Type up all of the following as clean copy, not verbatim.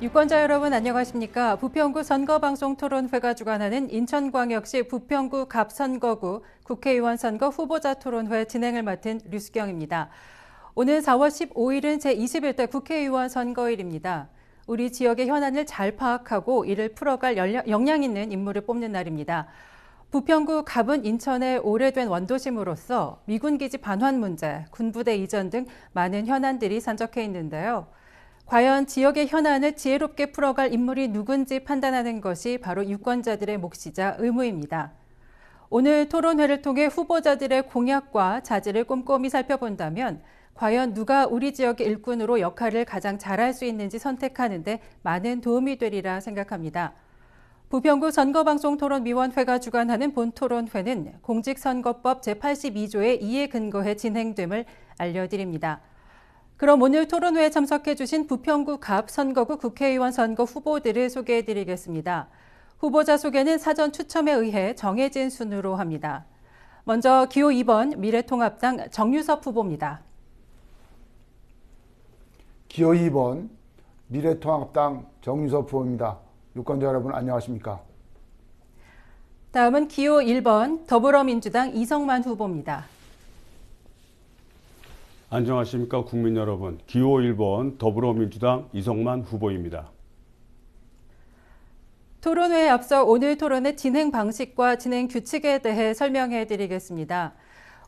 유권자 여러분 안녕하십니까? 부평구 선거방송토론회가 주관하는 인천광역시 부평구 갑선거구 국회의원 선거 후보자 토론회 진행을 맡은 류수경입니다. 오늘 4월 15일은 제21대 국회의원 선거일입니다. 우리 지역의 현안을 잘 파악하고 이를 풀어갈 역량 있는 인물을 뽑는 날입니다. 부평구 갑은 인천의 오래된 원도심으로서 미군기지 반환 문제, 군부대 이전 등 많은 현안들이 산적해 있는데요. 과연 지역의 현안을 지혜롭게 풀어갈 인물이 누군지 판단하는 것이 바로 유권자들의 몫이자 의무입니다. 오늘 토론회를 통해 후보자들의 공약과 자질을 꼼꼼히 살펴본다면 과연 누가 우리 지역의 일꾼으로 역할을 가장 잘할 수 있는지 선택하는 데 많은 도움이 되리라 생각합니다. 부평구 선거방송토론위원회가 주관하는 본 토론회는 공직선거법 제82조의 2에 근거해 진행됨을 알려드립니다. 그럼 오늘 토론회에 참석해 주신 부평구 갑 선거구 국회의원 선거 후보들을 소개해 드리겠습니다. 후보자 소개는 사전 추첨에 의해 정해진 순으로 합니다. 먼저 기호 2번 미래통합당 정유섭 후보입니다. 기호 2번 미래통합당 정유섭 후보입니다. 유권자 여러분 안녕하십니까? 다음은 기호 1번 더불어민주당 이성만 후보입니다. 안녕하십니까 국민 여러분. 기호 1번 더불어민주당 이성만 후보입니다. 토론회에 앞서 오늘 토론의 진행 방식과 진행 규칙에 대해 설명해 드리겠습니다.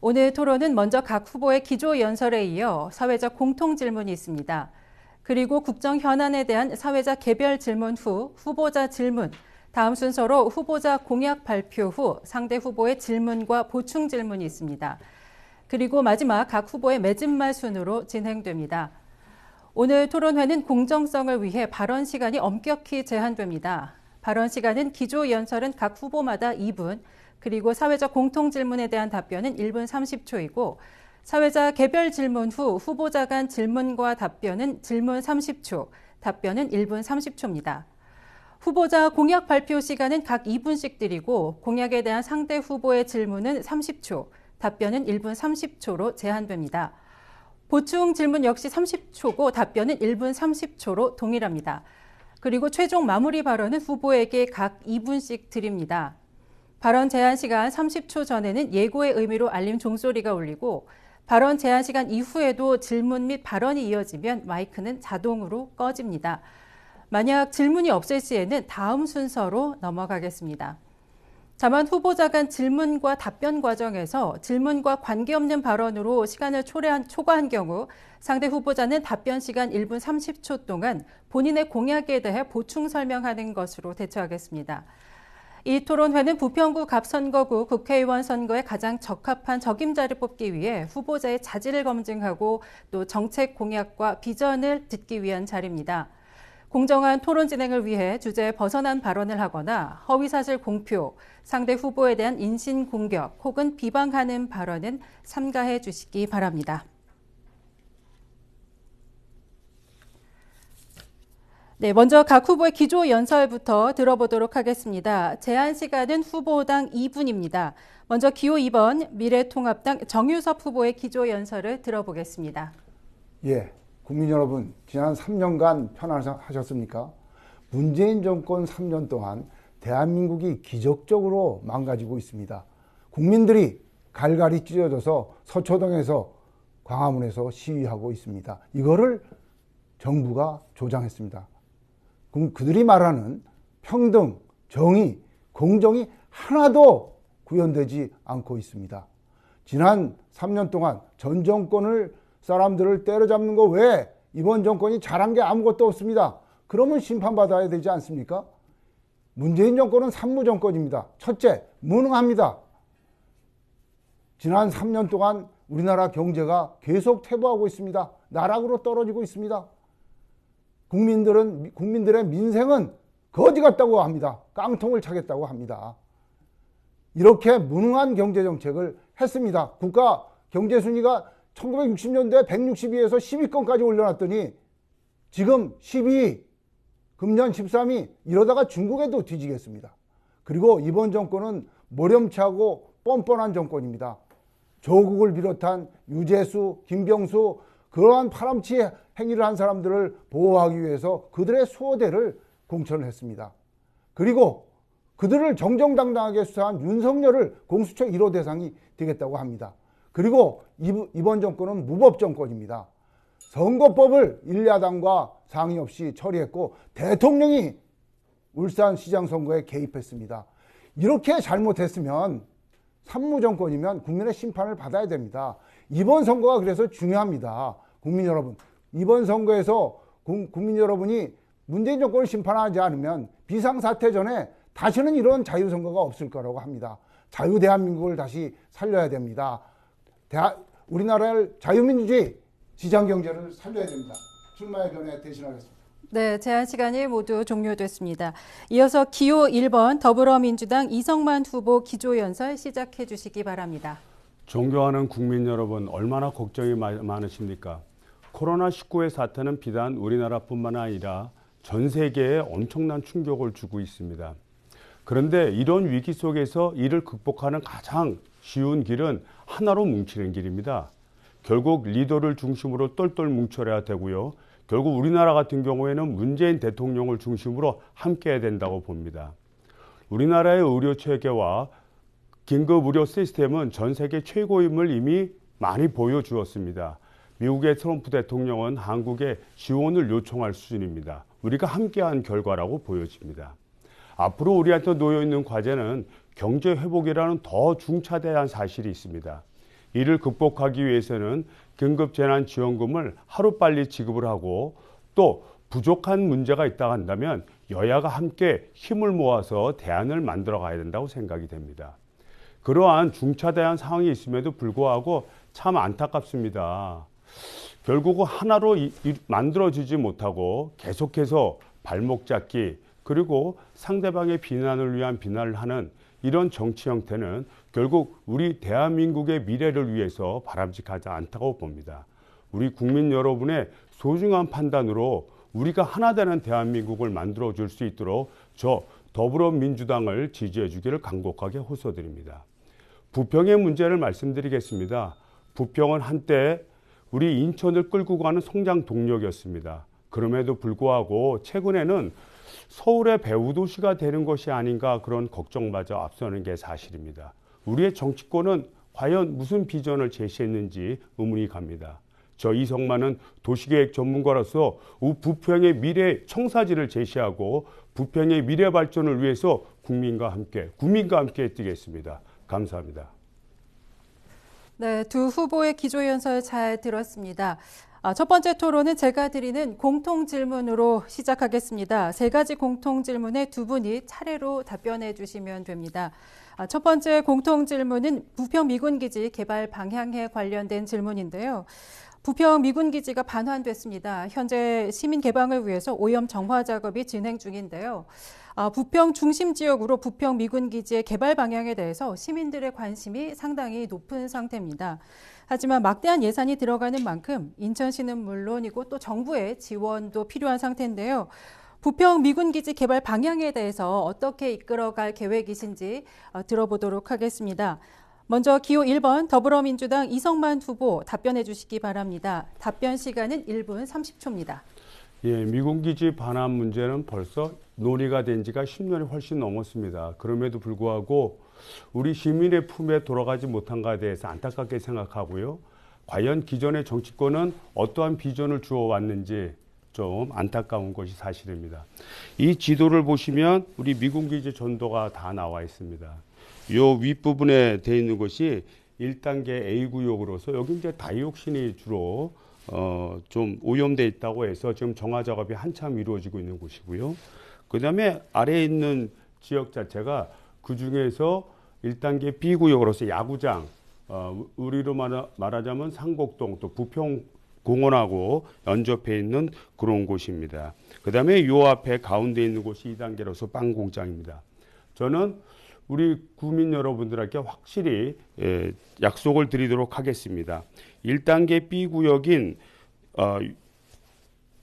오늘 토론은 먼저 각 후보의 기조 연설에 이어 사회적 공통 질문이 있습니다. 그리고 국정 현안에 대한 사회자 개별 질문 후 후보자 질문, 다음 순서로 후보자 공약 발표 후 상대 후보의 질문과 보충 질문이 있습니다. 그리고 마지막 각 후보의 맺은말 순으로 진행됩니다. 오늘 토론회는 공정성을 위해 발언 시간이 엄격히 제한됩니다. 발언 시간은 기조 연설은 각 후보마다 2분, 그리고 사회적 공통 질문에 대한 답변은 1분 30초이고 사회자 개별 질문 후 후보자 간 질문과 답변은 질문 30초, 답변은 1분 30초입니다. 후보자 공약 발표 시간은 각 2분씩 드리고 공약에 대한 상대 후보의 질문은 30초, 답변은 1분 30초로 제한됩니다. 보충 질문 역시 30초고 답변은 1분 30초로 동일합니다. 그리고 최종 마무리 발언은 후보에게 각 2분씩 드립니다. 발언 제한 시간 30초 전에는 예고의 의미로 알림 종소리가 울리고 발언 제한 시간 이후에도 질문 및 발언이 이어지면 마이크는 자동으로 꺼집니다. 만약 질문이 없을 시에는 다음 순서로 넘어가겠습니다. 다만 후보자 간 질문과 답변 과정에서 질문과 관계없는 발언으로 시간을 초과한 경우 상대 후보자는 답변 시간 1분 30초 동안 본인의 공약에 대해 보충 설명하는 것으로 대처하겠습니다. 이 토론회는 부평구 갑선거구 국회의원 선거에 가장 적합한 적임자를 뽑기 위해 후보자의 자질을 검증하고 또 정책 공약과 비전을 듣기 위한 자리입니다. 공정한 토론 진행을 위해 주제에 벗어난 발언을 하거나 허위사실 공표, 상대 후보에 대한 인신 공격 혹은 비방하는 발언은 삼가해 주시기 바랍니다. 네, 먼저 각 후보의 기조 연설부터 들어보도록 하겠습니다. 제한 시간은 후보당 2분입니다. 먼저 기호 2번 미래통합당 정유섭 후보의 기조 연설을 들어보겠습니다. 예, 국민 여러분 지난 3년간 편안하셨습니까? 문재인 정권 3년 동안 대한민국이 기적적으로 망가지고 있습니다. 국민들이 갈갈이 찢어져서 서초동에서 광화문에서 시위하고 있습니다. 이거를 정부가 조장했습니다. 그들이 말하는 평등, 정의, 공정이 하나도 구현되지 않고 있습니다. 지난 3년 동안 전 정권을 사람들을 때려잡는 거 외에 이번 정권이 잘한 게 아무것도 없습니다. 그러면 심판받아야 되지 않습니까? 문재인 정권은 산무 정권입니다. 첫째, 무능합니다. 지난 3년 동안 우리나라 경제가 계속 퇴보하고 있습니다. 나락으로 떨어지고 있습니다. 국민들의 민생은 거지 같다고 합니다. 깡통을 차겠다고 합니다. 이렇게 무능한 경제정책을 했습니다. 국가 경제순위가 1960년대 162에서 10위권까지 올려놨더니 지금 12위, 금년 13위 이러다가 중국에도 뒤지겠습니다. 그리고 이번 정권은 모렴치하고 뻔뻔한 정권입니다. 조국을 비롯한 유재수, 김병수 그러한 파람치 행위를 한 사람들을 보호하기 위해서 그들의 수호대를 공천을 했습니다. 그리고 그들을 정정당당하게 수사한 윤석열을 공수처 1호 대상이 되겠다고 합니다. 그리고 이번 정권은 무법 정권입니다. 선거법을 일야당과 상의 없이 처리했고 대통령이 울산시장 선거에 개입했습니다. 이렇게 잘못했으면 산무정권이면 국민의 심판을 받아야 됩니다. 이번 선거가 그래서 중요합니다. 국민 여러분, 이번 선거에서 국민 여러분이 문재인 정권을 심판하지 않으면 비상사태 전에 다시는 이런 자유선거가 없을 거라고 합니다. 자유대한민국을 다시 살려야 됩니다. 우리나라의 자유민주주의, 시장경제를 살려야 됩니다. 출마의 변에 대신하겠습니다. 네, 제한 시간이 모두 종료됐습니다. 이어서 기호 1번 더불어민주당 이성만 후보 기조연설 시작해 주시기 바랍니다. 존경하는 국민 여러분, 얼마나 걱정이 많으십니까? 코로나19의 사태는 비단 우리나라뿐만 아니라 전 세계에 엄청난 충격을 주고 있습니다. 그런데 이런 위기 속에서 이를 극복하는 가장 쉬운 길은 하나로 뭉치는 길입니다. 결국 리더를 중심으로 똘똘 뭉쳐야 되고요. 결국 우리나라 같은 경우에는 문재인 대통령을 중심으로 함께해야 된다고 봅니다. 우리나라의 의료 체계와 긴급 의료 시스템은 전 세계 최고임을 이미 많이 보여주었습니다. 미국의 트럼프 대통령은 한국에 지원을 요청할 수준입니다. 우리가 함께한 결과라고 보여집니다. 앞으로 우리한테 놓여있는 과제는 경제 회복이라는 더 중차대한 사실이 있습니다. 이를 극복하기 위해서는 긴급재난지원금을 하루빨리 지급을 하고 또 부족한 문제가 있다고 한다면 여야가 함께 힘을 모아서 대안을 만들어 가야 된다고 생각이 됩니다. 그러한 중차대한 상황이 있음에도 불구하고 참 안타깝습니다. 결국은 하나로 만들어지지 못하고 계속해서 발목 잡기 그리고 상대방의 비난을 위한 비난을 하는 이런 정치 형태는 결국 우리 대한민국의 미래를 위해서 바람직하지 않다고 봅니다. 우리 국민 여러분의 소중한 판단으로 우리가 하나 되는 대한민국을 만들어줄 수 있도록 저 더불어민주당을 지지해 주기를 간곡하게 호소드립니다. 부평의 문제를 말씀드리겠습니다. 부평은 한때 우리 인천을 끌고 가는 성장 동력이었습니다. 그럼에도 불구하고 최근에는 서울의 배후도시가 되는 것이 아닌가 그런 걱정마저 앞서는 게 사실입니다. 우리의 정치권은 과연 무슨 비전을 제시했는지 의문이 갑니다. 저 이성만은 도시계획 전문가로서 부평의 미래 청사진을 제시하고 부평의 미래 발전을 위해서 국민과 함께 뛰겠습니다. 감사합니다. 네, 두 후보의 기조연설 잘 들었습니다. 첫 번째 토론은 제가 드리는 공통질문으로 시작하겠습니다. 세 가지 공통질문에 두 분이 차례로 답변해 주시면 됩니다. 첫 번째 공통질문은 부평 미군기지 개발 방향에 관련된 질문인데요. 부평 미군기지가 반환됐습니다. 현재 시민 개방을 위해서 오염 정화 작업이 진행 중인데요. 부평 중심 지역으로 부평 미군기지의 개발 방향에 대해서 시민들의 관심이 상당히 높은 상태입니다. 하지만 막대한 예산이 들어가는 만큼 인천시는 물론이고 또 정부의 지원도 필요한 상태인데요. 부평 미군기지 개발 방향에 대해서 어떻게 이끌어갈 계획이신지 들어보도록 하겠습니다. 먼저 기호 1번 더불어민주당 이성만 후보 답변해 주시기 바랍니다. 답변 시간은 1분 30초입니다. 예, 미군기지 반환 문제는 벌써 논의가 된 지가 10년이 훨씬 넘었습니다. 그럼에도 불구하고 우리 시민의 품에 돌아가지 못한 것에 대해서 안타깝게 생각하고요. 과연 기존의 정치권은 어떠한 비전을 주어왔는지 좀 안타까운 것이 사실입니다. 이 지도를 보시면 우리 미군기지 전도가 다 나와 있습니다. 요 윗부분에 되어 있는 것이 1단계 A구역으로서 여기 이제 다이옥신이 주로 좀 오염되어 있다고 해서 지금 정화 작업이 한참 이루어지고 있는 곳이고요. 그 다음에 아래에 있는 지역 자체가 그 중에서 1단계 B구역으로서 야구장, 우리로 말하자면 상곡동 또 부평공원하고 연접해 있는 그런 곳입니다. 그 다음에 요 앞에 가운데 있는 곳이 2단계로서 빵공장입니다. 저는 우리 국민 여러분들에게 확실히 약속을 드리도록 하겠습니다. 1단계 B구역인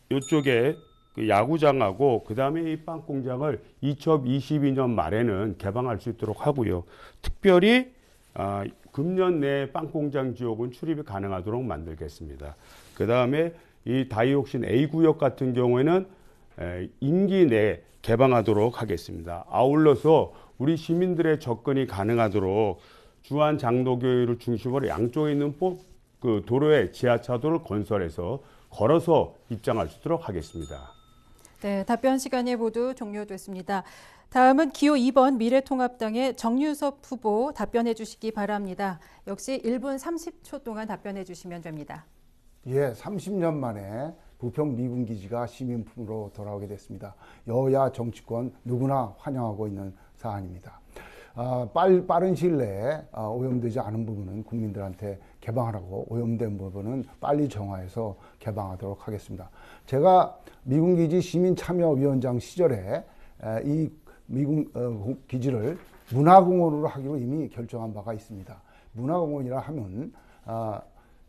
이쪽에 그 야구장하고 그 다음에 이 빵공장을 2022년 말에는 개방할 수 있도록 하고요. 특별히 금년 내에 빵공장 지역은 출입이 가능하도록 만들겠습니다. 그 다음에 이 다이옥신 A구역 같은 경우에는 임기 내에 개방하도록 하겠습니다. 아울러서 우리 시민들의 접근이 가능하도록 주안 장로교회를 중심으로 양쪽에 있는 그 도로에 지하차도를 건설해서 걸어서 입장할 수 있도록 하겠습니다. 네, 답변 시간이 모두 종료됐습니다. 다음은 기호 2번 미래통합당의 정유섭 후보 답변해 주시기 바랍니다. 역시 1분 30초 동안 답변해 주시면 됩니다. 예, 30년 만에 부평 미군 기지가 시민품으로 돌아오게 됐습니다. 여야 정치권 누구나 환영하고 있는 사안입니다. 빠른 시일 내에 오염되지 않은 부분은 국민들한테 개방하라고, 오염된 부분은 빨리 정화해서 개방하도록 하겠습니다. 제가 미군기지 시민참여위원장 시절에 이 미군 기지를 문화공원으로 하기로 이미 결정한 바가 있습니다. 문화공원이라 하면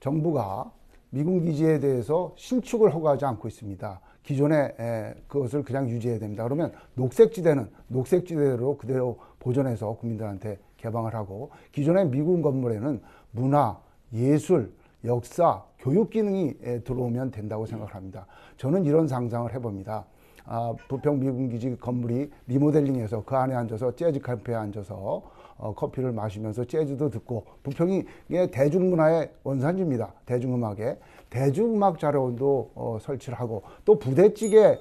정부가 미군기지에 대해서 신축을 허가하지 않고 있습니다. 기존에 그것을 그냥 유지해야 됩니다. 그러면 녹색지대는 녹색지대로 그대로 보존해서 국민들한테 개방을 하고, 기존의 미군 건물에는 문화, 예술, 역사, 교육 기능이 들어오면 된다고 생각을 합니다. 저는 이런 상상을 해봅니다. 부평 미군기지 건물이 리모델링해서 그 안에 앉아서 재즈 카페에 앉아서 커피를 마시면서 재즈도 듣고, 부평이 대중문화의 원산지입니다. 대중음악의 대중음악 자료원도 설치를 하고, 또 부대찌개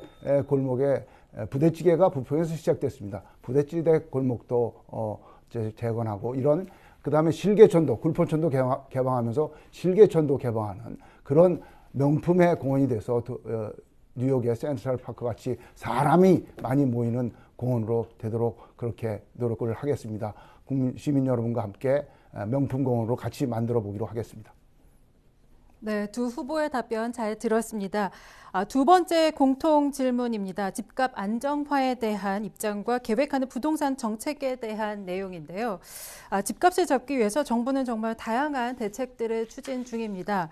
골목에 부대찌개가 부평에서 시작됐습니다. 부대찌개 골목도 재건하고, 이런, 그 다음에 실개천도, 굴포천도 개방하면서 실개천도 개방하는 그런 명품의 공원이 돼서 뉴욕의 센트럴파크 같이 사람이 많이 모이는 공원으로 되도록 그렇게 노력을 하겠습니다. 시민 여러분과 함께 명품 공원으로 같이 만들어 보기로 하겠습니다. 네, 두 후보의 답변 잘 들었습니다. 두 번째 공통 질문입니다. 집값 안정화에 대한 입장과 계획하는 부동산 정책에 대한 내용인데요. 집값을 잡기 위해서 정부는 정말 다양한 대책들을 추진 중입니다.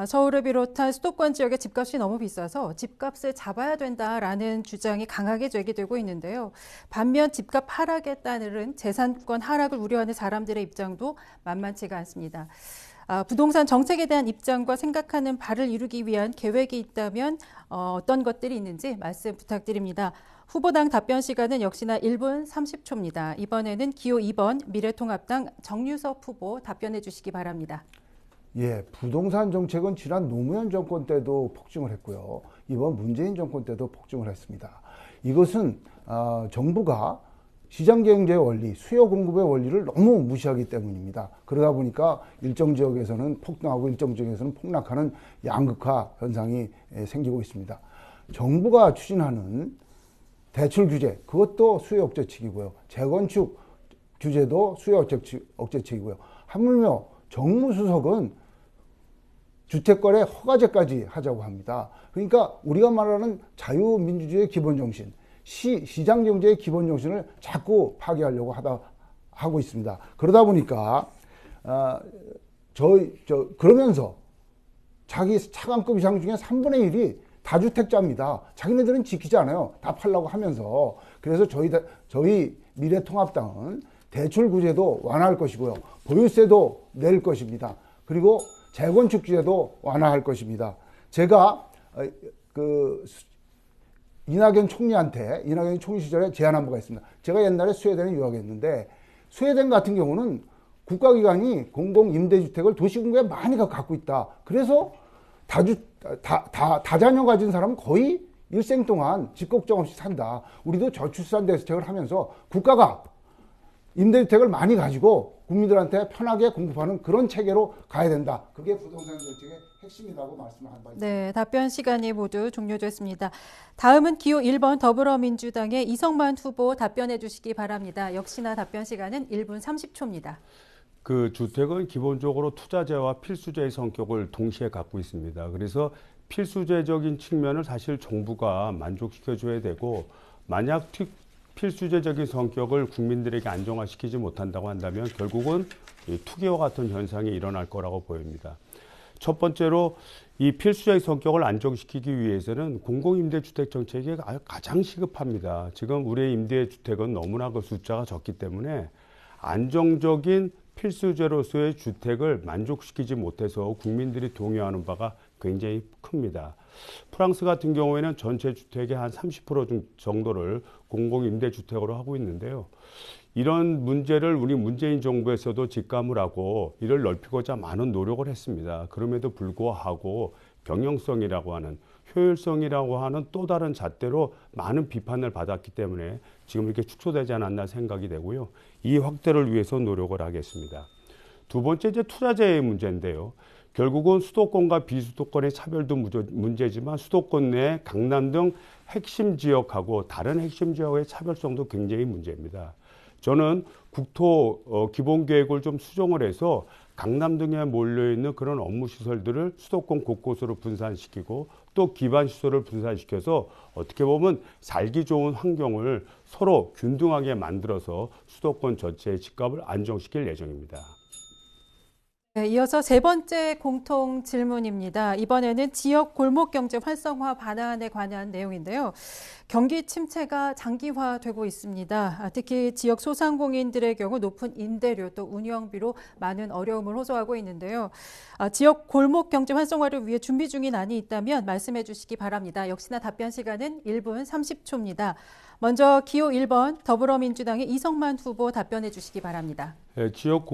서울을 비롯한 수도권 지역의 집값이 너무 비싸서 집값을 잡아야 된다라는 주장이 강하게 제기되고 있는데요. 반면 집값 하락에 따른 재산권 하락을 우려하는 사람들의 입장도 만만치가 않습니다. 부동산 정책에 대한 입장과 생각하는 바를 이루기 위한 계획이 있다면 어떤 것들이 있는지 말씀 부탁드립니다. 후보당 답변 시간은 역시나 1분 30초입니다. 이번에는 기호 2번 미래통합당 정유섭 후보 답변해 주시기 바랍니다. 예, 부동산 정책은 지난 노무현 정권 때도 폭증을 했고요. 이번 문재인 정권 때도 폭증을 했습니다. 이것은 정부가 시장경제의 원리, 수요 공급의 원리를 너무 무시하기 때문입니다. 그러다 보니까 일정 지역에서는 폭등하고 일정 지역에서는 폭락하는 양극화 현상이 생기고 있습니다. 정부가 추진하는 대출 규제, 그것도 수요 억제책이고요. 재건축 규제도 수요 억제책이고요. 하물며 정무수석은 주택거래 허가제까지 하자고 합니다. 그러니까 우리가 말하는 자유민주주의의 기본 정신, 시장 경제의 기본 정신을 자꾸 파괴하려고 하고 있습니다. 그러다 보니까 그러면서 자기 차관급 이상 중에 3분의 1이 다주택자입니다. 자기네들은 지키지 않아요. 다 팔라고 하면서. 그래서 저희 미래통합당은 대출 규제도 완화할 것이고요. 보유세도 낼 것입니다. 그리고 재건축 규제도 완화할 것입니다. 제가 이낙연 총리 시절에 제안한 바가 있습니다. 제가 옛날에 스웨덴에 유학했는데, 스웨덴 같은 경우는 국가기관이 공공임대주택을 도시공구에 많이 갖고 있다. 그래서 다자녀 가진 사람은 거의 일생 동안 집 걱정 없이 산다. 우리도 저출산 대책을 하면서 국가가 임대주택을 많이 가지고 국민들한테 편하게 공급하는 그런 체계로 가야 된다. 그게 부동산 정책의 핵심이라고 말씀을 한 바 있습니다. 네, 답변 시간이 모두 종료됐습니다. 다음은 기호 1번 더불어민주당의 이성만 후보 답변해 주시기 바랍니다. 역시나 답변 시간은 1분 30초입니다. 그 주택은 기본적으로 투자재와 필수재의 성격을 동시에 갖고 있습니다. 그래서 필수재적인 측면을 사실 정부가 만족시켜줘야 되고, 만약 필수재적인 성격을 국민들에게 안정화시키지 못한다고 한다면 결국은 투기와 같은 현상이 일어날 거라고 보입니다. 첫 번째로 이 필수적인 성격을 안정시키기 위해서는 공공임대주택 정책이 가장 시급합니다. 지금 우리의 임대주택은 너무나 그 숫자가 적기 때문에 안정적인 필수제로서의 주택을 만족시키지 못해서 국민들이 동요하는 바가 굉장히 큽니다. 프랑스 같은 경우에는 전체 주택의 한 30% 정도를 공공임대주택으로 하고 있는데요. 이런 문제를 우리 문재인 정부에서도 직감을 하고 이를 넓히고자 많은 노력을 했습니다. 그럼에도 불구하고 경영성이라고 하는, 효율성이라고 하는 또 다른 잣대로 많은 비판을 받았기 때문에 지금 이렇게 축소되지 않았나 생각이 되고요. 이 확대를 위해서 노력을 하겠습니다. 두 번째, 이제 투자재의 문제인데요. 결국은 수도권과 비수도권의 차별도 문제지만 수도권 내 강남 등 핵심 지역하고 다른 핵심 지역의 차별성도 굉장히 문제입니다. 저는 국토 기본계획을 좀 수정을 해서 강남 등에 몰려있는 그런 업무시설들을 수도권 곳곳으로 분산시키고 또 기반시설을 분산시켜서 어떻게 보면 살기 좋은 환경을 서로 균등하게 만들어서 수도권 전체의 집값을 안정시킬 예정입니다. 네, 이어서 세 번째 공통 질문입니다. 이번에는 지역 골목 경제 활성화 방안에 관한 내용인데요. 경기 침체가 장기화되고 있습니다. 특히 지역 소상공인들의 경우 높은 임대료 또 운영비로 많은 어려움을 호소하고 있는데요. 지역 골목 경제 활성화를 위해 준비 중인 안이 있다면 말씀해 주시기 바랍니다. 역시나 답변 시간은 1분 30초입니다. 먼저 기호 1번 더불어민주당의 이성만 후보 답변해 주시기 바랍니다. 네, 지역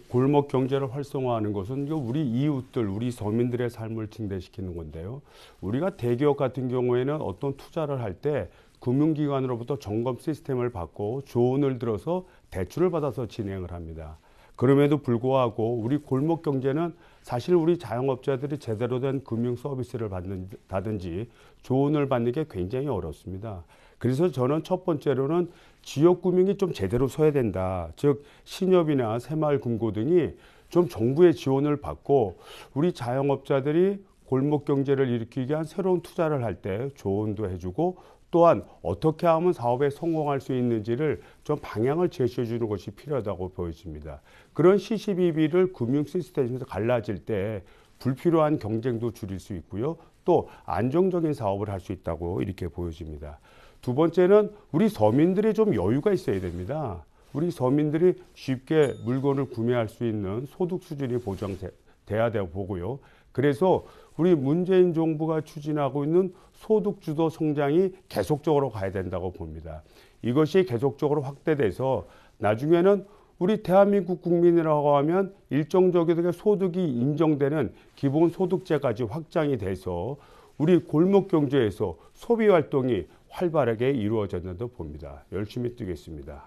골목 경제를 활성화하는 것은 우리 이웃들, 우리 서민들의 삶을 증대시키는 건데요. 우리가 대기업 같은 경우에는 어떤 투자를 할 때 금융기관으로부터 점검 시스템을 받고 조언을 들어서 대출을 받아서 진행을 합니다. 그럼에도 불구하고 우리 골목 경제는 사실 우리 자영업자들이 제대로 된 금융 서비스를 받는다든지 조언을 받는 게 굉장히 어렵습니다. 그래서 저는 첫 번째로는 지역 금융이 좀 제대로 서야 된다. 즉 신협이나 새마을금고 등이 좀 정부의 지원을 받고 우리 자영업자들이 골목 경제를 일으키기 위한 새로운 투자를 할 때 조언도 해주고 또한 어떻게 하면 사업에 성공할 수 있는지를 좀 방향을 제시해 주는 것이 필요하다고 보여집니다. 그런 시시비비를 금융 시스템에서 갈라질 때 불필요한 경쟁도 줄일 수 있고요. 또 안정적인 사업을 할 수 있다고 이렇게 보여집니다. 두 번째는 우리 서민들이 좀 여유가 있어야 됩니다. 우리 서민들이 쉽게 물건을 구매할 수 있는 소득 수준이 보장돼야 되고 보고요. 그래서 우리 문재인 정부가 추진하고 있는 소득주도 성장이 계속적으로 가야 된다고 봅니다. 이것이 계속적으로 확대돼서 나중에는 우리 대한민국 국민이라고 하면 일정적인 소득이 인정되는 기본소득제까지 확장이 돼서 우리 골목경제에서 소비활동이 활발하게 이루어졌는데 봅니다. 열심히 뛰겠습니다.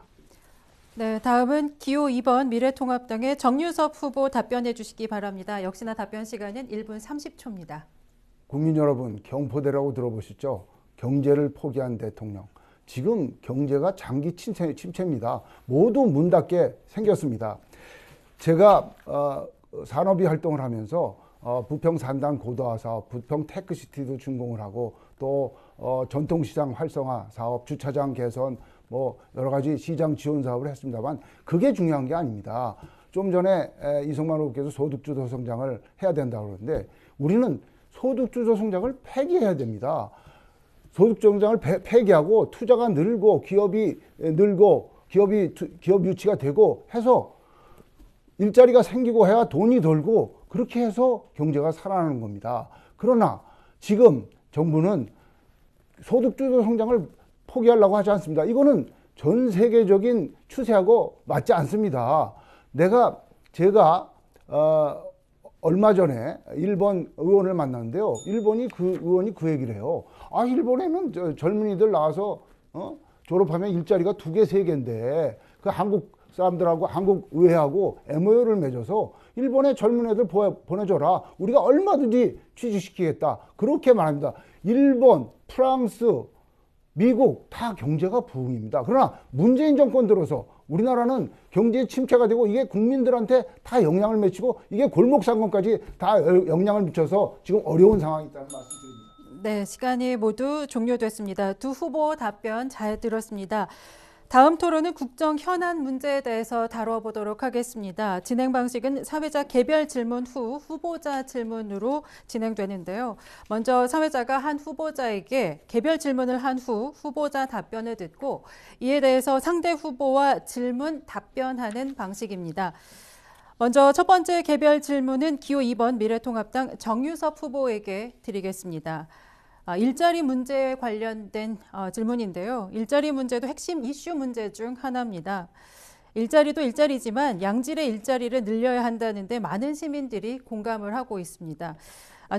네, 다음은 기호 2번 미래통합당의 정유섭 후보 답변해 주시기 바랍니다. 역시나 답변 시간은 1분 30초입니다. 국민 여러분, 경포대라고 들어보셨죠? 경제를 포기한 대통령. 지금 경제가 장기 침체입니다. 모두 문 닫게 생겼습니다. 제가 산업이 활동을 하면서 부평 산단 고도화 사업, 부평 테크시티도 준공을 하고 또 전통시장 활성화 사업, 주차장 개선, 뭐 여러 가지 시장 지원 사업을 했습니다만 그게 중요한 게 아닙니다. 좀 전에 이성만 후보께서 소득주도 성장을 해야 된다고 그러는데 우리는 소득주도 성장을 폐기해야 됩니다. 소득주도 성장을 폐기하고 투자가 늘고 기업이 늘고 기업 유치가 되고 해서 일자리가 생기고 해야 돈이 돌고 그렇게 해서 경제가 살아나는 겁니다. 그러나 지금 정부는 소득주도 성장을 포기하려고 하지 않습니다. 이거는 전 세계적인 추세하고 맞지 않습니다. 제가 얼마 전에 일본 의원을 만났는데요. 일본이 의원이 그 얘기를 해요. 일본에는 젊은이들 나와서 졸업하면 일자리가 2개, 3개인데 그 한국 사람들하고 한국 의회하고 MOU를 맺어서 일본에 젊은 애들 보내줘라. 우리가 얼마든지 취직시키겠다. 그렇게 말합니다. 일본, 프랑스, 미국 다 경제가 부흥입니다. 그러나 문재인 정권 들어서 우리나라는 경제 침체가 되고 이게 국민들한테 다 영향을 미치고 이게 골목상권까지 다 영향을 미쳐서 지금 어려운 상황이 있다는 말씀드립니다. 네, 시간이 모두 종료됐습니다. 두 후보 답변 잘 들었습니다. 다음 토론은 국정 현안 문제에 대해서 다뤄보도록 하겠습니다. 진행 방식은 사회자 개별 질문 후 후보자 질문으로 진행되는데요. 먼저 사회자가 한 후보자에게 개별 질문을 한 후 후보자 답변을 듣고 이에 대해서 상대 후보와 질문 답변하는 방식입니다. 먼저 첫 번째 개별 질문은 기호 2번 미래통합당 정유섭 후보에게 드리겠습니다. 일자리 문제에 관련된 질문인데요. 일자리 문제도 핵심 이슈 문제 중 하나입니다. 일자리도 일자리지만 양질의 일자리를 늘려야 한다는데 많은 시민들이 공감을 하고 있습니다.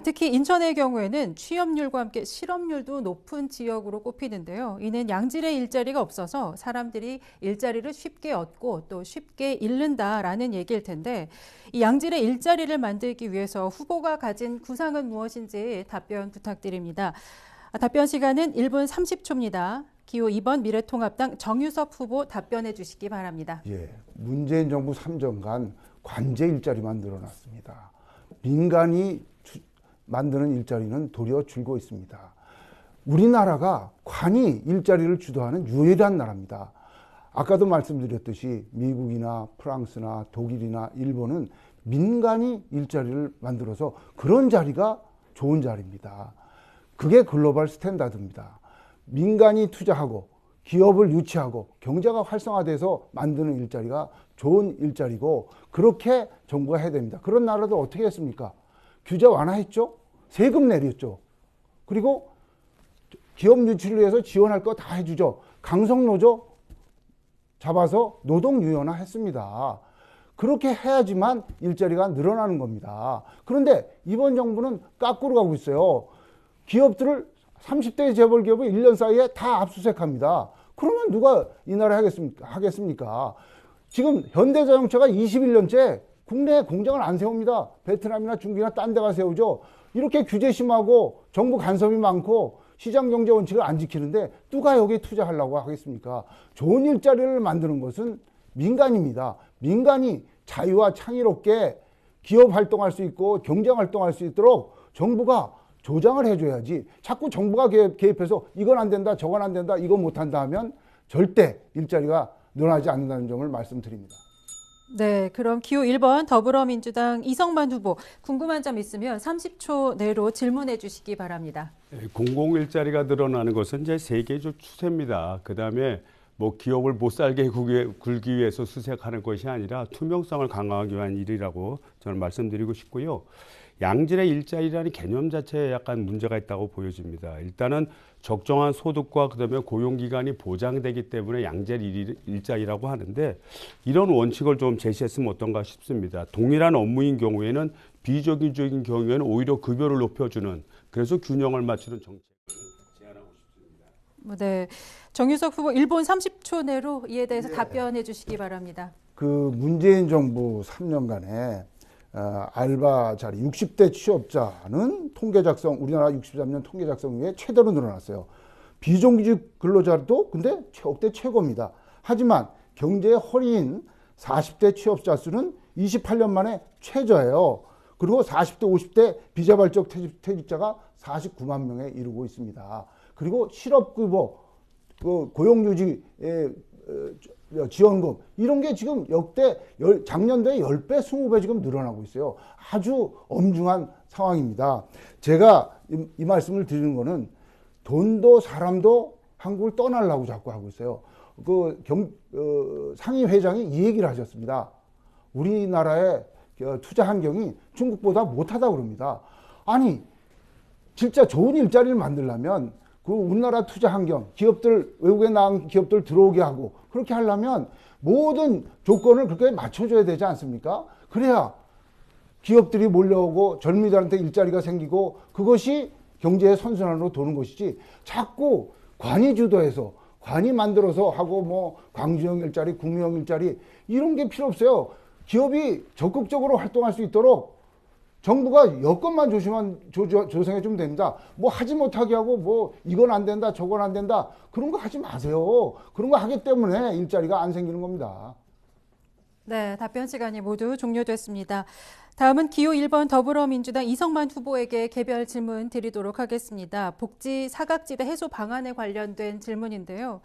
특히 인천의 경우에는 취업률과 함께 실업률도 높은 지역으로 꼽히는데요. 이는 양질의 일자리가 없어서 사람들이 일자리를 쉽게 얻고 또 쉽게 잃는다라는 얘기일 텐데 이 양질의 일자리를 만들기 위해서 후보가 가진 구상은 무엇인지 답변 부탁드립니다. 답변 시간은 1분 30초입니다. 기호 2번 미래통합당 정유섭 후보 답변해 주시기 바랍니다. 예, 문재인 정부 3년간 관제 일자리만 늘어났습니다. 민간이 만드는 일자리는 도리어 줄고 있습니다. 우리나라가 관이 일자리를 주도하는 유일한 나라입니다. 아까도 말씀드렸듯이 미국이나 프랑스나 독일이나 일본은 민간이 일자리를 만들어서 그런 자리가 좋은 자리입니다. 그게 글로벌 스탠다드입니다. 민간이 투자하고 기업을 유치하고 경제가 활성화돼서 만드는 일자리가 좋은 일자리고 그렇게 정부가 해야 됩니다. 그런 나라도 어떻게 했습니까? 규제 완화했죠. 세금 내렸죠. 그리고 기업 유치를 위해서 지원할 거 다 해주죠. 강성노조 잡아서 노동 유연화 했습니다. 그렇게 해야지만 일자리가 늘어나는 겁니다. 그런데 이번 정부는 까꾸로 가고 있어요. 기업들을 30대 재벌 기업을 1년 사이에 다 압수수색합니다. 그러면 누가 이 나라 하겠습니까? 지금 현대자동차가 21년째 국내에 공장을 안 세웁니다. 베트남이나 중국이나 딴 데가 세우죠. 이렇게 규제 심하고 정부 간섭이 많고 시장 경제 원칙을 안 지키는데 누가 여기에 투자하려고 하겠습니까? 좋은 일자리를 만드는 것은 민간입니다. 민간이 자유와 창의롭게 기업 활동할 수 있고 경쟁 활동할 수 있도록 정부가 조장을 해줘야지 자꾸 정부가 개입해서 이건 안 된다 저건 안 된다 이건 못한다 하면 절대 일자리가 늘어나지 않는다는 점을 말씀드립니다. 네, 그럼 기호 1번 더불어민주당 이성만 후보 궁금한 점 있으면 30초 내로 질문해 주시기 바랍니다. 공공 일자리가 늘어나는 것은 이제 세계적 추세입니다. 그다음에 뭐 기업을 못 살게 굴기 위해서 수색하는 것이 아니라 투명성을 강화하기 위한 일이라고 저는 말씀드리고 싶고요. 양질의 일자리라는 개념 자체에 약간 문제가 있다고 보여집니다. 일단은 적정한 소득과 그다음에 고용기간이 보장되기 때문에 양질 일자리라고 하는데 이런 원칙을 좀 제시했으면 어떤가 싶습니다. 동일한 업무인 경우에는 비정규직인 경우에는 오히려 급여를 높여주는 그래서 균형을 맞추는 정책을 제안하고 싶습니다. 네, 정유석 후보 1분 30초 내로 이에 대해서 답변해 주시기 바랍니다. 그 문재인 정부 3년간에 알바 자리 60대 취업자는 통계 작성 우리나라 63년 통계 작성 이후에 최대로 늘어났어요. 비정규직 근로자도 근데 역대 최고입니다. 하지만 경제의 허리인 40대 취업자 수는 28년 만에 최저예요. 그리고 40대 50대 비자발적 퇴직자가 49만 명에 이르고 있습니다. 그리고 실업급여 고용유지 지원금 이런 게 지금 역대 작년도에 10배, 20배 지금 늘어나고 있어요. 아주 엄중한 상황입니다. 제가 이 말씀을 드리는 거는 돈도 사람도 한국을 떠나려고 자꾸 하고 있어요. 상임 회장이 이 얘기를 하셨습니다. 우리나라의 투자 환경이 중국보다 못하다고 그럽니다. 아니 진짜 좋은 일자리를 만들려면 그 우리나라 투자 환경, 기업들, 외국에 나간 기업들 들어오게 하고 그렇게 하려면 모든 조건을 그렇게 맞춰줘야 되지 않습니까? 그래야 기업들이 몰려오고 젊은이들한테 일자리가 생기고 그것이 경제의 선순환으로 도는 것이지 자꾸 관이 주도해서 관이 만들어서 하고 뭐 광주형 일자리, 국무형 일자리 이런 게 필요 없어요. 기업이 적극적으로 활동할 수 있도록 정부가 여건만 조성해 주면 됩니다. 뭐 하지 못하게 하고 뭐 이건 안 된다 저건 안 된다 그런 거 하지 마세요. 그런 거 하기 때문에 일자리가 안 생기는 겁니다. 네, 답변 시간이 모두 종료됐습니다. 다음은 기호 1번 더불어민주당 이성만 후보에게 개별 질문 드리도록 하겠습니다. 복지 사각지대 해소 방안에 관련된 질문인데요.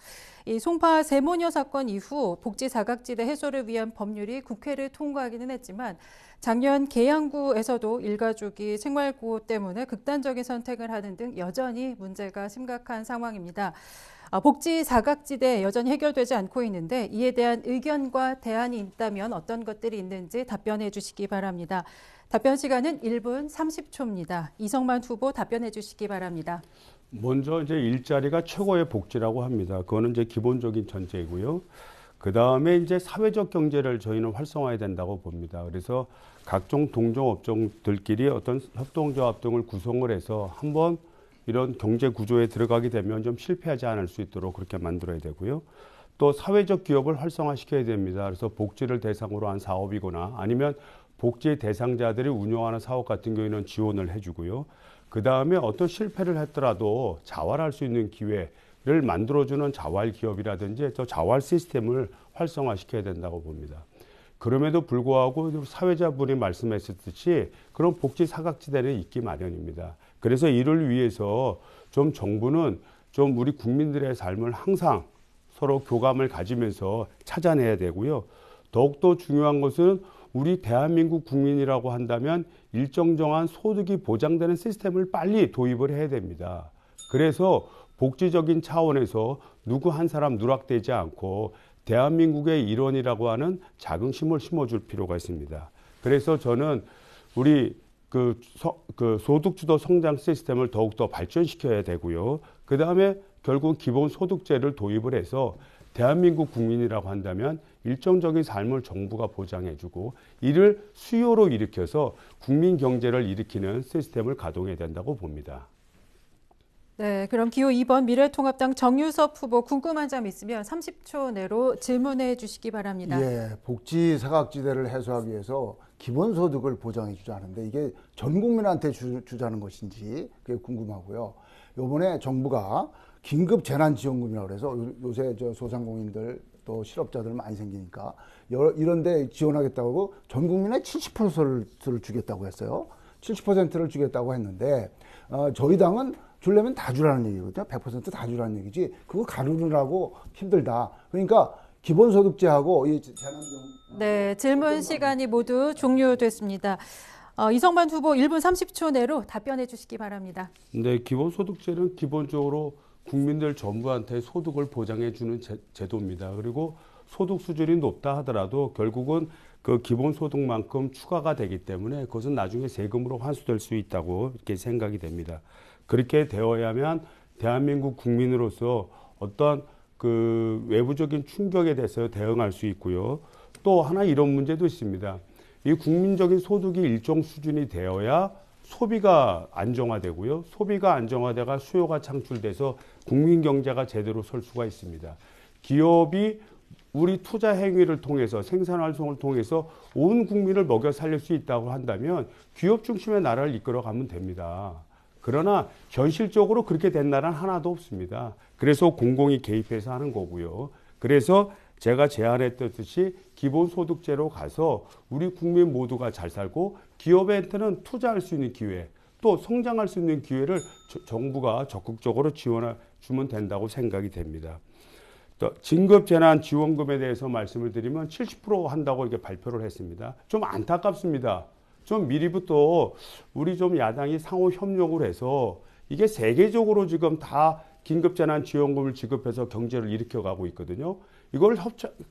이 송파 세모녀 사건 이후 복지 사각지대 해소를 위한 법률이 국회를 통과하기는 했지만 작년 계양구에서도 일가족이 생활고호 때문에 극단적인 선택을 하는 등 여전히 문제가 심각한 상황입니다. 복지 사각지대 여전히 해결되지 않고 있는데 이에 대한 의견과 대안이 있다면 어떤 것들이 있는지 답변해 주시기 바랍니다. 답변 시간은 1분 30초입니다. 이성만 후보 답변해 주시기 바랍니다. 먼저 이제 일자리가 최고의 복지라고 합니다. 그거는 이제 기본적인 전제이고요. 그 다음에 이제 사회적 경제를 저희는 활성화해야 된다고 봅니다. 그래서 각종 동종 업종들끼리 어떤 협동조합 등을 구성을 해서 한번 이런 경제 구조에 들어가게 되면 좀 실패하지 않을 수 있도록 그렇게 만들어야 되고요. 또 사회적 기업을 활성화시켜야 됩니다. 그래서 복지를 대상으로 한 사업이거나 아니면 복지 대상자들이 운영하는 사업 같은 경우에는 지원을 해주고요. 그 다음에 어떤 실패를 했더라도 자활할 수 있는 기회를 만들어주는 자활 기업이라든지 또 자활 시스템을 활성화시켜야 된다고 봅니다. 그럼에도 불구하고 사회자분이 말씀하셨듯이 그런 복지 사각지대는 있기 마련입니다. 그래서 이를 위해서 좀 정부는 좀 우리 국민들의 삶을 항상 서로 교감을 가지면서 찾아내야 되고요. 더욱더 중요한 것은 우리 대한민국 국민이라고 한다면 일정 정한 소득이 보장되는 시스템을 빨리 도입을 해야 됩니다. 그래서 복지적인 차원에서 누구 한 사람 누락되지 않고 대한민국의 일원이라고 하는 자긍심을 심어줄 필요가 있습니다. 그래서 저는 우리 소득주도 성장 시스템을 더욱더 발전시켜야 되고요. 그 다음에 결국 기본소득제를 도입을 해서 대한민국 국민이라고 한다면 일정적인 삶을 정부가 보장해주고 이를 수요로 일으켜서 국민 경제를 일으키는 시스템을 가동해야 된다고 봅니다. 네, 그럼 기호 2번 미래통합당 정유섭 후보 궁금한 점 있으면 30초 내로 질문해 주시기 바랍니다. 예, 복지 사각지대를 해소하기 위해서 기본소득을 보장해 주자는데 이게 전 국민한테 주자는 것인지 그게 궁금하고요. 이번에 정부가 긴급 재난지원금이라고 해서 요새 소상공인들 또 실업자들 많이 생기니까 이런데 지원하겠다고 전 국민의 70%를 주겠다고 했어요. 70%를 주겠다고 했는데 저희 당은 주려면 다 주라는 얘기거든요. 100%다 주라는 얘기지. 그거 가르느라고 힘들다. 그러니까 기본소득제하고 이 재난지원금. 네, 질문 시간이 모두 종료됐습니다. 이성만 후보 1분 30초 내로 답변해 주시기 바랍니다. 네, 기본소득제는 기본적으로 국민들 전부한테 소득을 보장해 주는 제도입니다. 그리고 소득 수준이 높다 하더라도 결국은 그 기본소득만큼 추가가 되기 때문에 그것은 나중에 세금으로 환수될 수 있다고 이렇게 생각이 됩니다. 그렇게 되어야만 대한민국 국민으로서 어떤 그 외부적인 충격에 대해서 대응할 수 있고요. 또 하나 이런 문제도 있습니다. 이 국민적인 소득이 일정 수준이 되어야 소비가 안정화되고요. 소비가 안정화되가 수요가 창출돼서 국민 경제가 제대로 설 수가 있습니다. 기업이 우리 투자 행위를 통해서 생산 활동을 통해서 온 국민을 먹여 살릴 수 있다고 한다면 기업 중심의 나라를 이끌어가면 됩니다. 그러나 현실적으로 그렇게 된 나라는 하나도 없습니다. 그래서 공공이 개입해서 하는 거고요. 그래서 제가 제안했듯이 기본소득제로 가서 우리 국민 모두가 잘 살고 기업한테는 투자할 수 있는 기회, 또 성장할 수 있는 기회를 정부가 적극적으로 지원해 주면 된다고 생각이 됩니다. 또 긴급재난지원금에 대해서 말씀을 드리면 70% 한다고 이렇게 발표를 했습니다. 좀 안타깝습니다. 좀 미리부터 우리 좀 야당이 상호 협력을 해서 이게 세계적으로 지금 다 긴급재난지원금을 지급해서 경제를 일으켜가고 있거든요. 이걸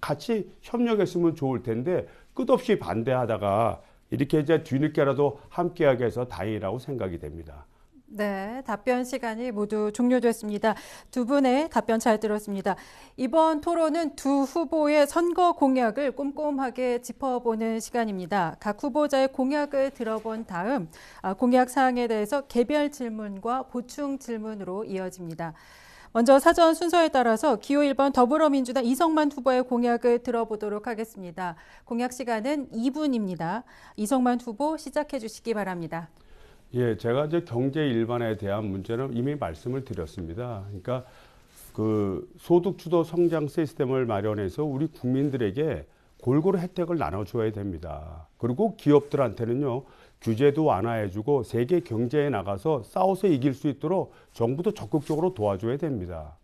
같이 협력했으면 좋을 텐데 끝없이 반대하다가 이렇게 이제 뒤늦게라도 함께하게 해서 다행이라고 생각이 됩니다. 네, 답변 시간이 모두 종료됐습니다. 두 분의 답변 잘 들었습니다. 이번 토론은 두 후보의 선거 공약을 꼼꼼하게 짚어보는 시간입니다. 각 후보자의 공약을 들어본 다음 공약 사항에 대해서 개별 질문과 보충 질문으로 이어집니다. 먼저 사전 순서에 따라서 기호 1번 더불어민주당 이성만 후보의 공약을 들어보도록 하겠습니다. 공약 시간은 2분입니다. 이성만 후보 시작해 주시기 바랍니다. 예, 제가 이제 경제 일반에 대한 문제는 이미 말씀을 드렸습니다. 그러니까 그 소득주도 성장 시스템을 마련해서 우리 국민들에게 골고루 혜택을 나눠줘야 됩니다. 그리고 기업들한테는요, 규제도 완화해주고 세계 경제에 나가서 싸워서 이길 수 있도록 정부도 적극적으로 도와줘야 됩니다.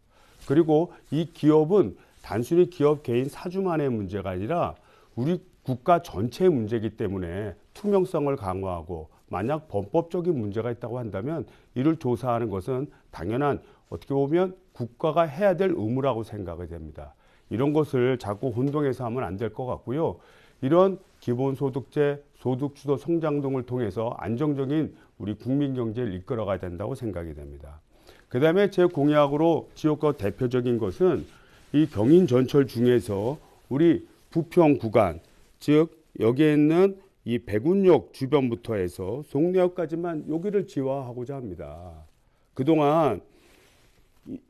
그리고 이 기업은 단순히 기업 개인 사주만의 문제가 아니라 우리 국가 전체의 문제이기 때문에 투명성을 강화하고 만약 범법적인 문제가 있다고 한다면 이를 조사하는 것은 당연한 어떻게 보면 국가가 해야 될 의무라고 생각이 됩니다. 이런 것을 자꾸 혼동해서 하면 안 될 것 같고요. 이런 기본소득제, 소득주도 성장 등을 통해서 안정적인 우리 국민 경제를 이끌어가야 된다고 생각이 됩니다. 그 다음에 제 공약으로 지역과 대표적인 것은 이 경인 전철 중에서 우리 부평 구간, 즉 여기에 있는 이 백운역 주변부터 해서 송내역까지만 여기를 지화하고자 합니다. 그동안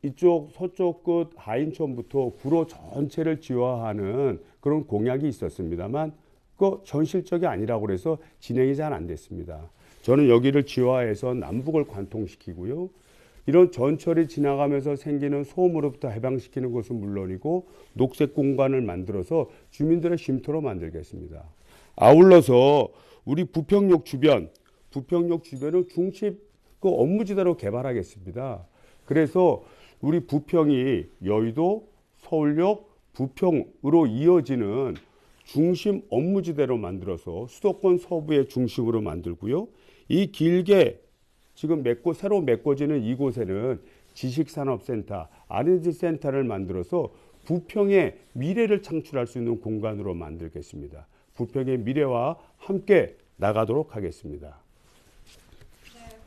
이쪽 서쪽 끝 하인천부터 구로 전체를 지화하는 그런 공약이 있었습니다만 그 현실적이 아니라고 그래서 진행이 잘 안 됐습니다. 저는 여기를 지화해서 남북을 관통시키고요. 이런 전철이 지나가면서 생기는 소음으로부터 해방시키는 것은 물론이고 녹색 공간을 만들어서 주민들의 쉼터로 만들겠습니다. 아울러서 우리 부평역 주변을 중심 그 업무지대로 개발하겠습니다. 그래서 우리 부평이 여의도, 서울역, 부평으로 이어지는 중심 업무지대로 만들어서 수도권 서부의 중심으로 만들고요. 이 길게 지금 새로 메꿔지는 이곳에는 지식산업센터, R&D 센터를 만들어서 부평의 미래를 창출할 수 있는 공간으로 만들겠습니다. 부평의 미래와 함께 나가도록 하겠습니다.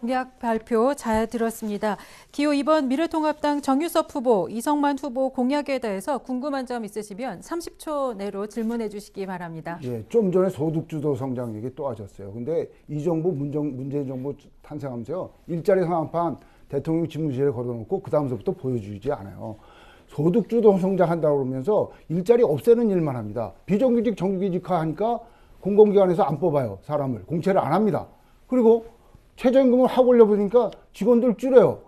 공약 발표 잘 들었습니다. 기호 2번 미래통합당 정유섭 후보, 이성만 후보 공약에 대해서 궁금한 점 있으시면 30초 내로 질문해 주시기 바랍니다. 예, 좀 전에 소득주도 성장 얘기 또 하셨어요. 근데 이 정부 문재인 정부 탄생하면서요, 일자리 상황판 대통령 집무실에 걸어놓고 그 다음서부터 보여주지 않아요. 소득주도 성장한다고 그러면서 일자리 없애는 일만 합니다. 비정규직 정규직화하니까 공공기관에서 안 뽑아요. 사람을 공채를 안 합니다. 그리고 최저임금을 확 올려보니까 직원들 줄여요.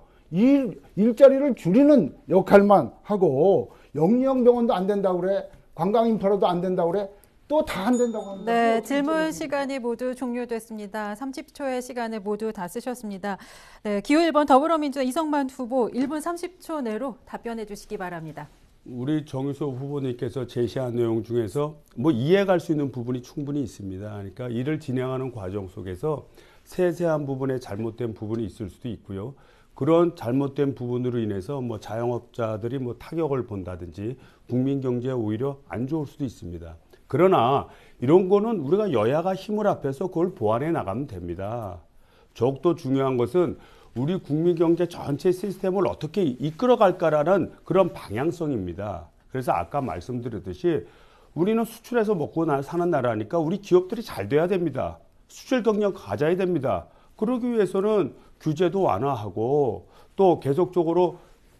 일자리를 줄이는 역할만 하고 영리형 병원도 안 된다고 그래. 관광 인프라도 안 된다고 그래. 또 다 안 된다고 합니다. 네, 질문 시간이 모두 종료됐습니다. 30초의 시간을 모두 다 쓰셨습니다. 네, 기호 1번 더불어민주당 이성만 후보 1분 30초 내로 답변해 주시기 바랍니다. 우리 정유섭 후보님께서 제시한 내용 중에서 이해갈 수 있는 부분이 충분히 있습니다. 그러니까 일을 진행하는 과정 속에서 세세한 부분에 잘못된 부분이 있을 수도 있고요. 그런 잘못된 부분으로 인해서 자영업자들이 타격을 본다든지 국민 경제에 오히려 안 좋을 수도 있습니다. 그러나 이런 거는 우리가 여야가 힘을 합해서 그걸 보완해 나가면 됩니다. 더욱더 중요한 것은 우리 국민 경제 전체 시스템을 어떻게 이끌어갈까라는 그런 방향성입니다. 그래서 아까 말씀드렸듯이 우리는 수출해서 먹고 사는 나라니까 우리 기업들이 잘 돼야 됩니다. 수출 경력 가져야 됩니다. 그러기 위해서는 규제도 완화하고 또 계속적으로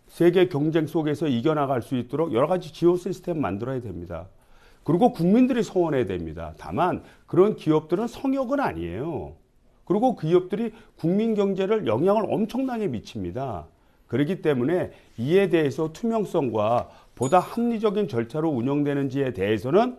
세계 경쟁 속에서 이겨나갈 수 있도록 여러 가지 지원 시스템 만들어야 됩니다. 그리고 국민들이 소원해야 됩니다. 다만 그런 기업들은 성역은 아니에요. 그리고 그 기업들이 국민 경제를 영향을 엄청나게 미칩니다. 그렇기 때문에 이에 대해서 투명성과 보다 합리적인 절차로 운영되는지에 대해서는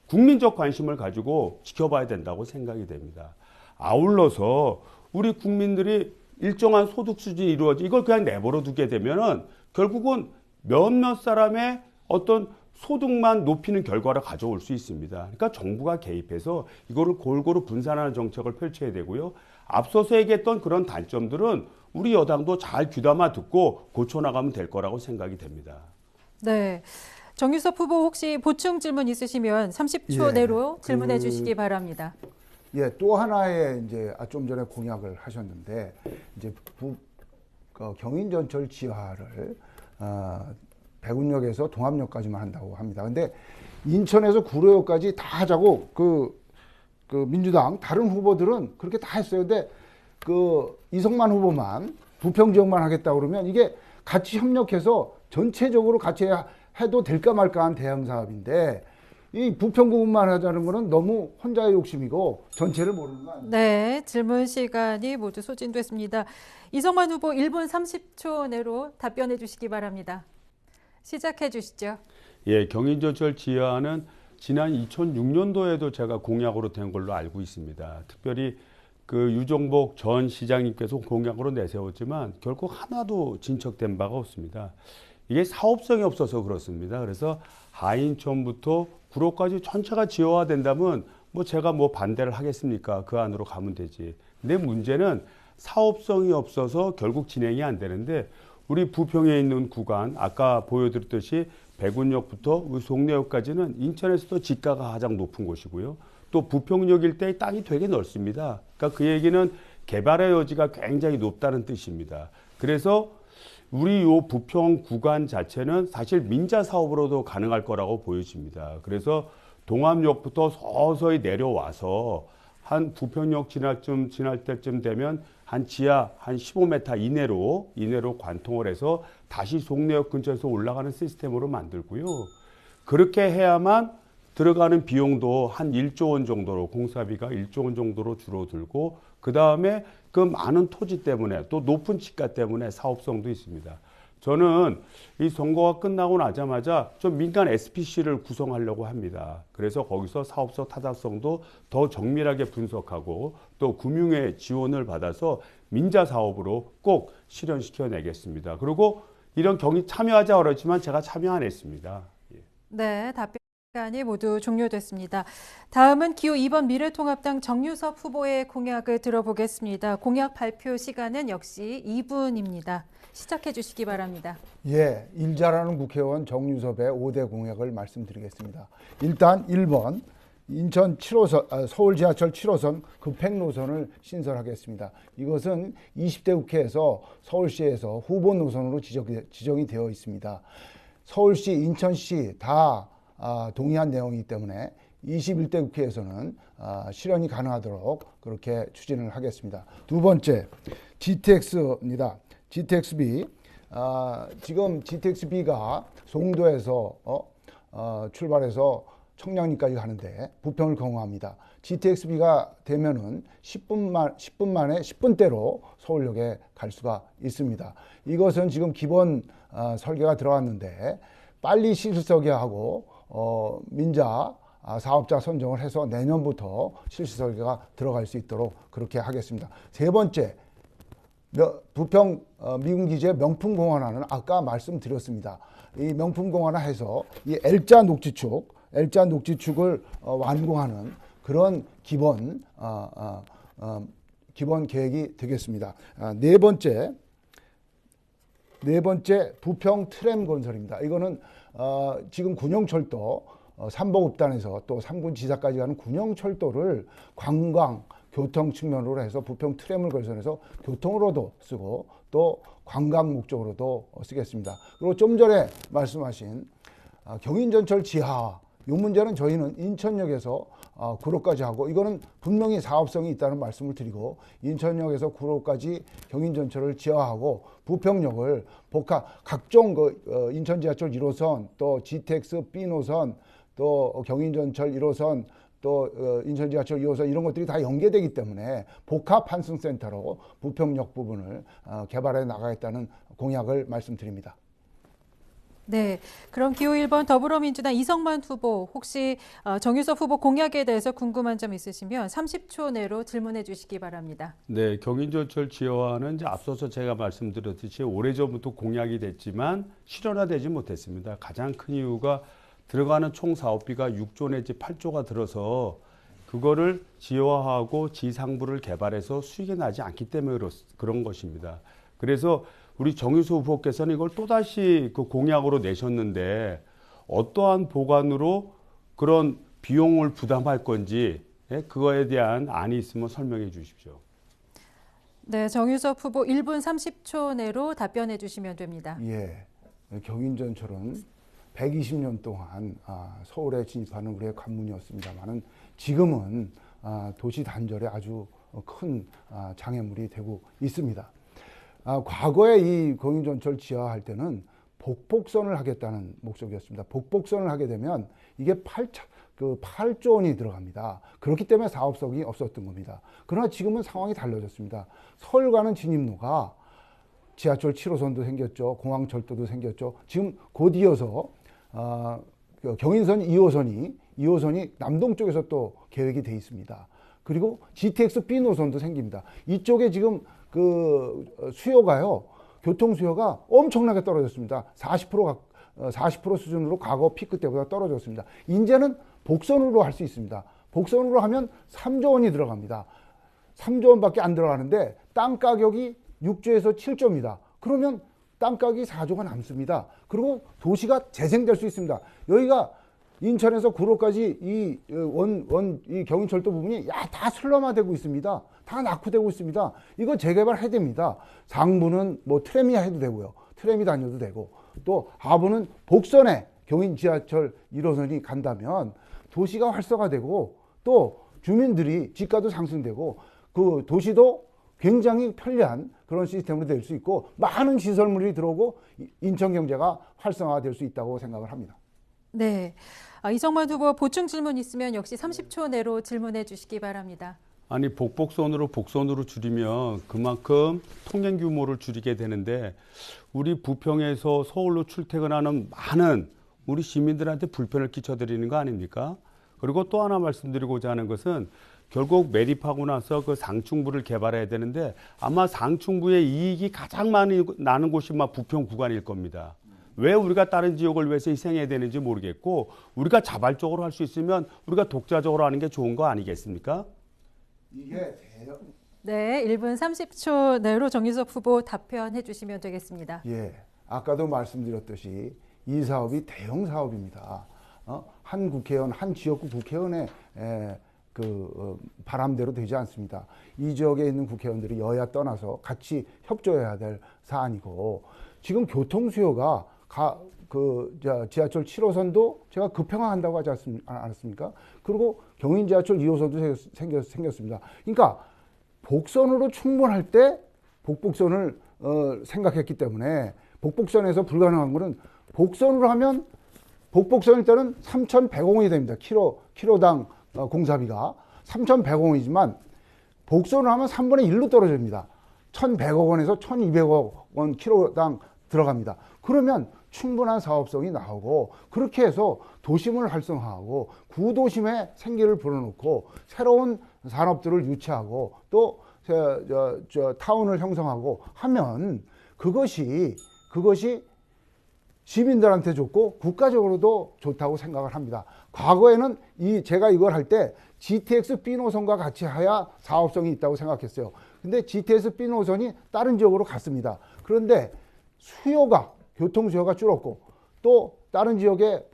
국민적 관심을 가지고 지켜봐야 된다고 생각이 됩니다. 아울러서 우리 국민들이 일정한 소득 수준이 이걸 그냥 내버려 두게 되면은 결국은 몇몇 사람의 어떤 소득만 높이는 결과를 가져올 수 있습니다. 그러니까 정부가 개입해서 이거를 골고루 분산하는 정책을 펼쳐야 되고요. 앞서서 얘기했던 그런 단점들은 우리 여당도 잘 귀담아 듣고 고쳐나가면 될 거라고 생각이 됩니다. 네. 정유섭 후보 혹시 보충 질문 있으시면 30초 내로 질문해 주시기 바랍니다. 예, 또 하나의 이제 좀 전에 공약을 하셨는데 이제 경인 전철 지하를 백운역에서 동암역까지만 한다고 합니다. 근데 인천에서 구로역까지 다 하자고 그 민주당 다른 후보들은 그렇게 다 했어요. 근데 이성만 후보만 부평 지역만 하겠다고 그러면 이게 같이 협력해서 전체적으로 같이 해도 될까 말까한 대형 사업인데 이 부평 부분만 하자는 거는 너무 혼자의 욕심이고 전체를 모르는 거 아니에요? 네, 질문 시간이 모두 소진됐습니다. 이성만 후보 1분 30초 내로 답변해 주시기 바랍니다. 시작해 주시죠. 예, 경인전철 지하는 지난 2006년도에도 제가 공약으로 된 걸로 알고 있습니다. 특별히 유종복 전 시장님께서 공약으로 내세웠지만 결국 하나도 진척된 바가 없습니다. 이게 사업성이 없어서 그렇습니다. 그래서 하인천부터 구로까지 전체가 지어야 된다면 제가 반대를 하겠습니까? 그 안으로 가면 되지. 근데 문제는 사업성이 없어서 결국 진행이 안 되는데 우리 부평에 있는 구간 아까 보여드렸듯이 백운역부터 송내역까지는 인천에서도 지가가 가장 높은 곳이고요. 또 부평역 일대의 땅이 되게 넓습니다. 그러니까 그 얘기는 개발의 여지가 굉장히 높다는 뜻입니다. 그래서 우리 요 부평 구간 자체는 사실 민자 사업으로도 가능할 거라고 보여집니다. 그래서 동암역부터 서서히 내려와서 한 부평역 지날 때쯤 되면 한 지하 한 15m 이내로 관통을 해서 다시 송내역 근처에서 올라가는 시스템으로 만들고요. 그렇게 해야만 들어가는 비용도 한 1조 원 정도로 공사비가 1조 원 정도로 줄어들고 그 다음에 그 많은 토지 때문에 또 높은 지가 때문에 사업성도 있습니다. 저는 이 선거가 끝나고 나자마자 좀 민간 SPC를 구성하려고 합니다. 그래서 거기서 사업성 타당성도 더 정밀하게 분석하고 또 금융의 지원을 받아서 민자 사업으로 꼭 실현시켜 내겠습니다. 그리고 이런 경기 참여하자 그러지만 제가 참여 안 했습니다. 네, 답변 시간이 모두 종료됐습니다. 다음은 기호 2번 미래통합당 정유섭 후보의 공약을 들어보겠습니다. 공약 발표 시간은 역시 2분입니다. 시작해 주시기 바랍니다. 예, 일 잘하는 국회의원 정유섭의 5대 공약을 말씀드리겠습니다. 일단 1번 인천 7호선, 서울 지하철 7호선 급행 노선을 신설하겠습니다. 이것은 20대 국회에서 서울시에서 후보 노선으로 지정이 되어 있습니다. 서울시, 인천시 다 동의한 내용이기 때문에 21대 국회에서는 실현이 가능하도록 그렇게 추진을 하겠습니다. 두 번째, GTX입니다. GTXB, 지금 GTXB가 송도에서 출발해서 청량리까지 가는데 부평을 경유합니다. GTXB가 되면은 10분 만에 10분대로 서울역에 갈 수가 있습니다. 이것은 지금 기본 설계가 들어갔는데 빨리 실시설계하고 민자 사업자 선정을 해서 내년부터 실시설계가 들어갈 수 있도록 그렇게 하겠습니다. 세 번째, 부평 미군기지의 명품공원화는 아까 말씀드렸습니다. 이 명품공원화해서 이 L자 녹지축을 완공하는 그런 기본 계획이 되겠습니다. 네 번째 부평 트램 건설입니다. 이거는 지금 군용철도 삼보급단에서 또 삼군지사까지 가는 군용철도를 관광 교통 측면으로 해서 부평 트램을 건설해서 교통으로도 쓰고 또 관광 목적으로도 쓰겠습니다. 그리고 좀 전에 말씀하신 경인전철 지하, 이 문제는 저희는 인천역에서 구로까지 하고 이거는 분명히 사업성이 있다는 말씀을 드리고 인천역에서 구로까지 경인전철을 지하하고 부평역을 각종 인천 지하철 1호선 또 GTX B 노선 또 경인전철 1호선 또 인천 지하철 2호선 이런 것들이 다 연계되기 때문에 복합 환승센터로 부평역 부분을 개발해 나가겠다는 공약을 말씀드립니다. 네, 그럼 기호 1번 더불어민주당 이성만 후보 혹시 정유섭 후보 공약에 대해서 궁금한 점 있으시면 30초 내로 질문해 주시기 바랍니다. 네, 경인전철 지하화는 이제 앞서서 제가 말씀드렸듯이 오래전부터 공약이 됐지만 실현화되지 못했습니다. 가장 큰 이유가 들어가는 총 사업비가 6조 내지 8조가 들어서 그거를 지하화하고 지상부를 개발해서 수익이 나지 않기 때문에 그런 것입니다. 그래서 우리 정유섭 후보께서는 이걸 또다시 그 공약으로 내셨는데 어떠한 보관으로 그런 비용을 부담할 건지 그거에 대한 안이 있으면 설명해 주십시오. 네, 정유섭 후보 1분 30초 내로 답변해 주시면 됩니다. 예, 경인전철은 120년 동안 서울에 진입하는 우리의 관문이었습니다만은 지금은 도시 단절에 아주 큰 장애물이 되고 있습니다. 과거에 이 경인전철 지하할 때는 복복선을 하겠다는 목적이었습니다. 복복선을 하게 되면 이게 8조 원이 들어갑니다. 그렇기 때문에 사업성이 없었던 겁니다. 그러나 지금은 상황이 달라졌습니다. 서울 가는 진입로가 지하철 7호선도 생겼죠. 공항철도도 생겼죠. 지금 곧 이어서 경인선 2호선이 남동 쪽에서 또 계획이 돼 있습니다. 그리고 GTX B 노선도 생깁니다. 이쪽에 지금 그 수요가요, 교통 수요가 엄청나게 떨어졌습니다. 40% 수준으로 과거 피크 때보다 떨어졌습니다. 이제는 복선으로 할 수 있습니다. 복선으로 하면 3조 원이 들어갑니다. 3조 원밖에 안 들어가는데 땅 가격이 6조에서 7조입니다. 그러면 땅 가격이 4조가 남습니다. 그리고 도시가 재생될 수 있습니다. 여기가 인천에서 구로까지 이 경인철도 부분이 다 슬럼화되고 있습니다. 다 낙후되고 있습니다. 이거 재개발해야 됩니다. 상부는 뭐 트램이 해도 되고요. 트램이 다녀도 되고, 또 하부는 복선에 경인 지하철 1호선이 간다면 도시가 활성화되고, 또 주민들이 집가도 상승되고, 그 도시도 굉장히 편리한 그런 시스템으로 될 수 있고, 많은 시설물이 들어오고 인천 경제가 활성화될 수 있다고 생각을 합니다. 네. 이정만 후보 보충 질문 있으면 역시 30초 내로 질문해 주시기 바랍니다. 아니 복복선으로 복선으로 줄이면 그만큼 통행 규모를 줄이게 되는데 우리 부평에서 서울로 출퇴근하는 많은 우리 시민들한테 불편을 끼쳐드리는 거 아닙니까? 그리고 또 하나 말씀드리고자 하는 것은 결국 매립하고 나서 그 상충부를 개발해야 되는데 아마 상충부의 이익이 가장 많이 나는 곳이 막 부평 구간일 겁니다. 왜 우리가 다른 지역을 위해서 희생해야 되는지 모르겠고, 우리가 자발적으로 할 수 있으면 우리가 독자적으로 하는 게 좋은 거 아니겠습니까? 이게 네, 1분 30초 내로 정유섭 후보 답변해 주시면 되겠습니다. 예, 아까도 말씀드렸듯이 이 사업이 대형 사업입니다. 한 국회의원, 한 지역구 국회의원의 바람대로 되지 않습니다. 이 지역에 있는 국회의원들이 여야 떠나서 같이 협조해야 될 사안이고, 지금 교통 수요가 지하철 7호선도 제가 급평화한다고 하지 않았습니까? 그리고 경인 지하철 2호선도 생겼습니다. 그러니까 복선으로 충분할 때 복복선을 생각했기 때문에, 복복선에서 불가능한 거는 복선으로 하면 복복선일 때는 3,100원이 됩니다. 키로당 공사비가 3,100원이지만 복선으로 하면 3분의 1로 떨어집니다. 1,100억 원에서 1,200억 원 키로당 들어갑니다. 그러면 충분한 사업성이 나오고, 그렇게 해서 도심을 활성화하고 구도심에 생기를 불어넣고 새로운 산업들을 유치하고 또 타운을 형성하고 하면 그것이 시민들한테 좋고 국가적으로도 좋다고 생각을 합니다. 과거에는 제가 이걸 할 때 GTX B 노선과 같이 해야 사업성이 있다고 생각했어요. 근데 GTX B 노선이 다른 지역으로 갔습니다. 그런데 교통 수요가 줄었고, 또 다른 지역에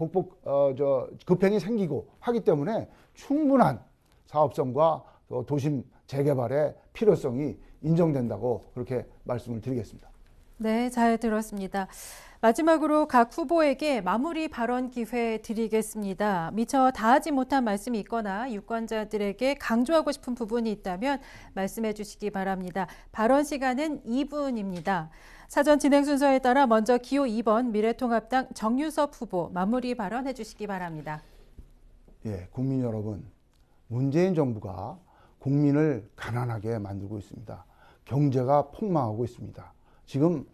급행이 생기고 하기 때문에 충분한 사업성과 도심 재개발의 필요성이 인정된다고 그렇게 말씀을 드리겠습니다. 네, 잘 들었습니다. 마지막으로 각 후보에게 마무리 발언 기회 드리겠습니다. 미처 다하지 못한 말씀이 있거나 유권자들에게 강조하고 싶은 부분이 있다면 말씀해 주시기 바랍니다. 발언 시간은 2분입니다. 사전 진행 순서에 따라 먼저 기호 2번 미래통합당 정유섭 후보 마무리 발언해 주시기 바랍니다. 예, 국민 여러분, 문재인 정부가 국민을 가난하게 만들고 있습니다. 경제가 폭망하고 있습니다. 지금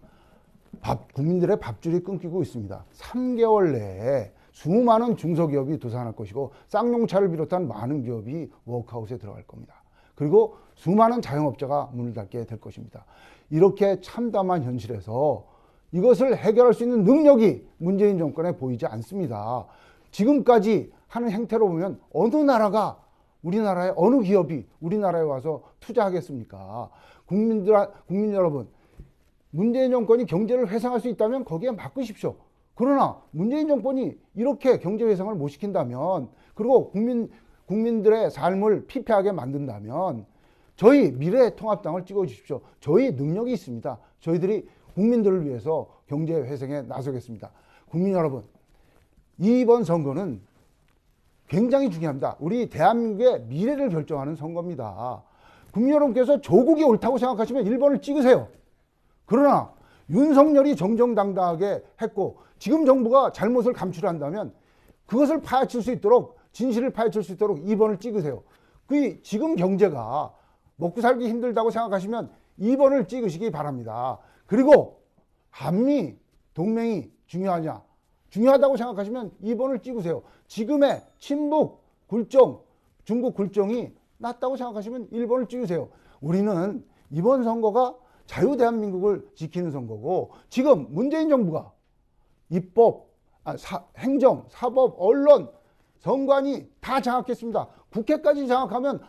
국민들의 밥줄이 끊기고 있습니다. 3개월 내에 수많은 중소기업이 도산할 것이고, 쌍용차를 비롯한 많은 기업이 워크아웃에 들어갈 겁니다. 그리고 수많은 자영업자가 문을 닫게 될 것입니다. 이렇게 참담한 현실에서 이것을 해결할 수 있는 능력이 문재인 정권에 보이지 않습니다. 지금까지 하는 행태로 보면 어느 나라가 우리나라의 어느 기업이 우리나라에 와서 투자하겠습니까? 국민 여러분, 문재인 정권이 경제를 회생할 수 있다면 거기에 맡기십시오. 그러나 문재인 정권이 이렇게 경제 회생을 못 시킨다면, 그리고 국민들의 삶을 피폐하게 만든다면 저희 미래통합당을 찍어주십시오. 저희 능력이 있습니다. 저희들이 국민들을 위해서 경제 회생에 나서겠습니다. 국민 여러분, 이번 선거는 굉장히 중요합니다. 우리 대한민국의 미래를 결정하는 선거입니다. 국민 여러분께서 조국이 옳다고 생각하시면 1번을 찍으세요. 그러나 윤석열이 정정당당하게 했고, 지금 정부가 잘못을 감출한다면 그것을 파헤칠 수 있도록, 진실을 파헤칠 수 있도록 2번을 찍으세요. 지금 경제가 먹고 살기 힘들다고 생각하시면 2번을 찍으시기 바랍니다. 그리고 한미 동맹이 중요하다고 생각하시면 2번을 찍으세요. 지금의 친북 굴종, 중국 굴종이 낫다고 생각하시면 1번을 찍으세요. 우리는 이번 선거가 자유대한민국을 지키는 선거고, 지금 문재인 정부가 입법, 행정, 사법, 언론, 선관위 다 장악했습니다. 국회까지 장악하면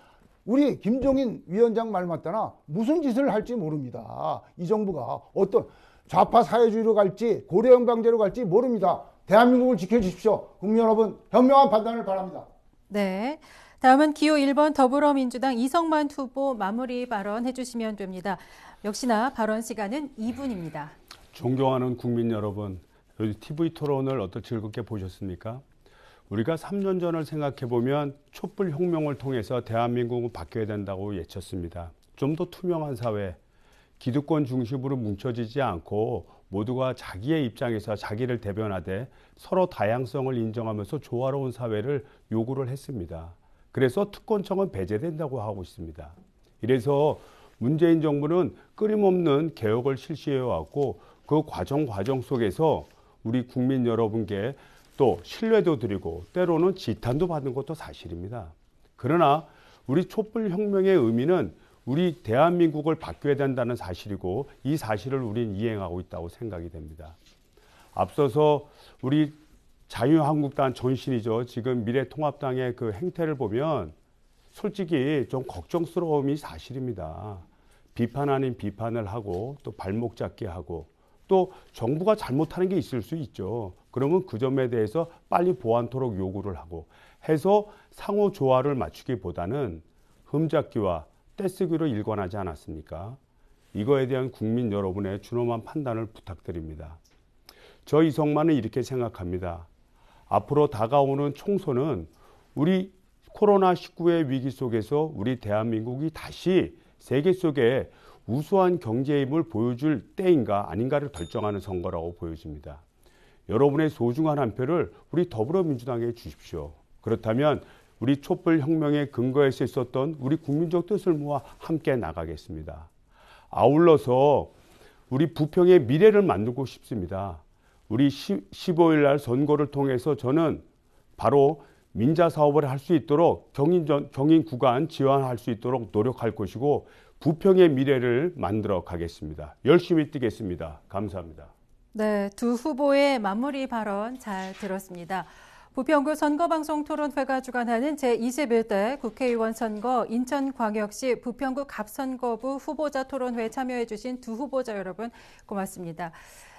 우리 김종인 위원장 말 맞다나 무슨 짓을 할지 모릅니다. 이 정부가 어떤 좌파 사회주의로 갈지 고려연방제로 갈지 모릅니다. 대한민국을 지켜주십시오. 국민 여러분, 현명한 판단을 바랍니다. 네. 다음은 기호 1번 더불어민주당 이성만 후보 마무리 발언 해주시면 됩니다. 역시나 발언 시간은 2분입니다. 존경하는 국민 여러분, TV 토론을 어떻게 즐겁게 보셨습니까? 우리가 3년 전을 생각해보면 촛불 혁명을 통해서 대한민국은 바뀌어야 된다고 외쳤습니다. 좀 더 투명한 사회, 기득권 중심으로 뭉쳐지지 않고 모두가 자기의 입장에서 자기를 대변하되 서로 다양성을 인정하면서 조화로운 사회를 요구를 했습니다. 그래서 특권청은 배제된다고 하고 있습니다. 이래서 문재인 정부는 끊임없는 개혁을 실시해왔고 그 과정 속에서 우리 국민 여러분께 또 신뢰도 드리고 때로는 지탄도 받는 것도 사실입니다. 그러나 우리 촛불 혁명의 의미는 우리 대한민국을 바뀌어야 된다는 사실이고 이 사실을 우리는 이행하고 있다고 생각이 됩니다. 앞서서 우리 자유한국당 전신이죠. 지금 미래통합당의 그 행태를 보면 솔직히 좀 걱정스러움이 사실입니다. 비판 아닌 비판을 하고 또 발목 잡기 하고 또 정부가 잘못하는 게 있을 수 있죠. 그러면 그 점에 대해서 빨리 보완토록 요구를 하고 해서 상호 조화를 맞추기보다는 흠잡기와 떼쓰기로 일관하지 않았습니까? 이거에 대한 국민 여러분의 준엄한 판단을 부탁드립니다. 저 이성만은 이렇게 생각합니다. 앞으로 다가오는 총선은 우리 코로나19의 위기 속에서 우리 대한민국이 다시 세계 속에 우수한 경제 힘을 보여줄 때인가 아닌가를 결정하는 선거라고 보여집니다. 여러분의 소중한 한 표를 우리 더불어민주당에 주십시오. 그렇다면 우리 촛불 혁명의 근거에서 있었던 우리 국민적 뜻을 모아 함께 나가겠습니다. 아울러서 우리 부평의 미래를 만들고 싶습니다. 우리 15일 날 선거를 통해서 저는 바로 민자 사업을 할 수 있도록 경인 구간 지원할 수 있도록 노력할 것이고 부평의 미래를 만들어 가겠습니다. 열심히 뛰겠습니다. 감사합니다. 네, 두 후보의 마무리 발언 잘 들었습니다. 부평구 선거방송 토론회가 주관하는 제21대 국회의원 선거 인천광역시 부평구 갑선거부 후보자 토론회에 참여해 주신 두 후보자 여러분 고맙습니다.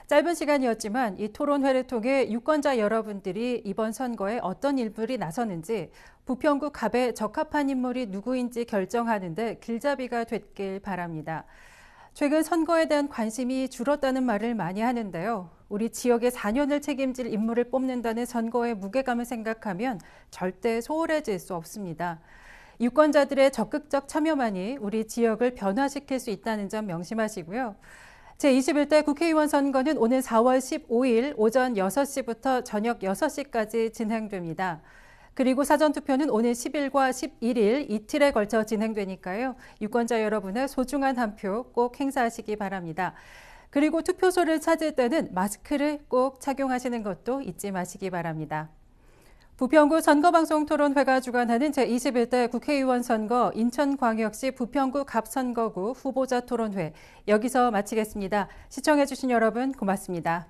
짧은 시간이었지만 이 토론회를 통해 유권자 여러분들이 이번 선거에 어떤 인물이 나서는지 부평구 갑에 적합한 인물이 누구인지 결정하는 데 길잡이가 됐길 바랍니다. 최근 선거에 대한 관심이 줄었다는 말을 많이 하는데요. 우리 지역의 4년을 책임질 인물을 뽑는다는 선거의 무게감을 생각하면 절대 소홀해질 수 없습니다. 유권자들의 적극적 참여만이 우리 지역을 변화시킬 수 있다는 점 명심하시고요. 제21대 국회의원 선거는 오늘 4월 15일 오전 6시부터 저녁 6시까지 진행됩니다. 그리고 사전투표는 오늘 10일과 11일 이틀에 걸쳐 진행되니까요. 유권자 여러분의 소중한 한 표 꼭 행사하시기 바랍니다. 그리고 투표소를 찾을 때는 마스크를 꼭 착용하시는 것도 잊지 마시기 바랍니다. 부평구 선거방송 토론회가 주관하는 제21대 국회의원 선거 인천광역시 부평구 갑선거구 후보자 토론회 여기서 마치겠습니다. 시청해주신 여러분 고맙습니다.